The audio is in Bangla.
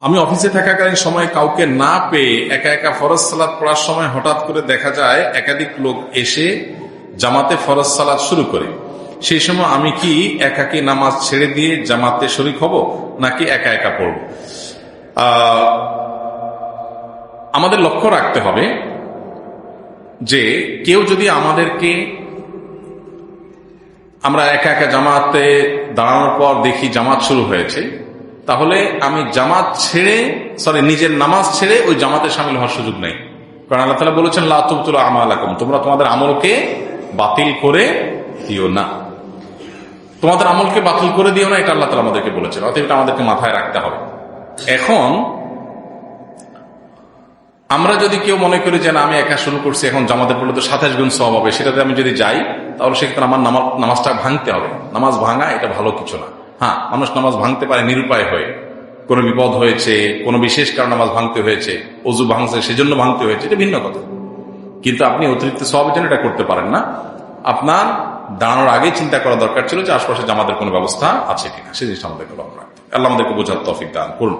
আমি অফিসে থাকাকালীন সময় কাউকে না পেয়ে একা একা ফরজ সালাত পড়ার সময় হঠাৎ করে দেখা যায় একাধিক লোক এসে জামাতে ফরজ সালাত শুরু করে। সেই সময় আমি কি একাকী নামাজ ছেড়ে দিয়ে জামাতে শরীক হব নাকি একা একা পড়ব? আমাদের লক্ষ্য রাখতে হবে যে কেউ যদি আমাদেরকে, আমরা একা একা জামাতে দাঁড়ানোর পর দেখি জামাত শুরু হয়েছে, তাহলে আমি জামাত ছেড়ে নিজের নামাজ ছেড়ে ওই জামাতে শামিল হওয়ার সুযোগ নেই। কারণ আল্লাহ তাআলা বলেছেন লা তুবতিলু আমালাকুম, তোমরা তোমাদের আমলকে বাতিল করে দিও না, তোমাদের আমলকে বাতিল করে দিও না, এটা আল্লাহ তাআলা আমাদেরকে বলেছেন। অতএব এটা আমাদেরকে মাথায় রাখতে হবে। এখন আমরা যদি কেউ মনে করি যে না আমি একা শুরু করছি, এখন জামাতে পড়লে তো 27 গুণ সওয়াব হবে, সেটাতে আমি যদি যাই তাহলে সেক্ষেত্রে আমার নামাজটা ভাঙতে হবে। নামাজ ভাঙা এটা ভালো কিছু না। হ্যাঁ, মানুষ নামাজ ভাঙতে পারে নিরুপায় হয়ে, কোনো বিপদ হয়েছে, কোনো বিশেষ কারণে নামাজ ভাঙতে হয়েছে, অজু ভাঙছে সেজন্য ভাঙতে হয়েছে, এটা ভিন্ন কথা। কিন্তু আপনি অতিরিক্ত সওয়াবের জন্য এটা করতে পারেন না। আপনার দাঁড়ানোর আগে চিন্তা করা দরকার ছিল যে আশপাশে জামাতের কোনো ব্যবস্থা আছে কিনা, সেই জিনিসটা আমাদেরকে লক্ষ্য রাখতে হবে। আল্লাহ আমাদেরকে বোঝার তৌফিক দান করুন।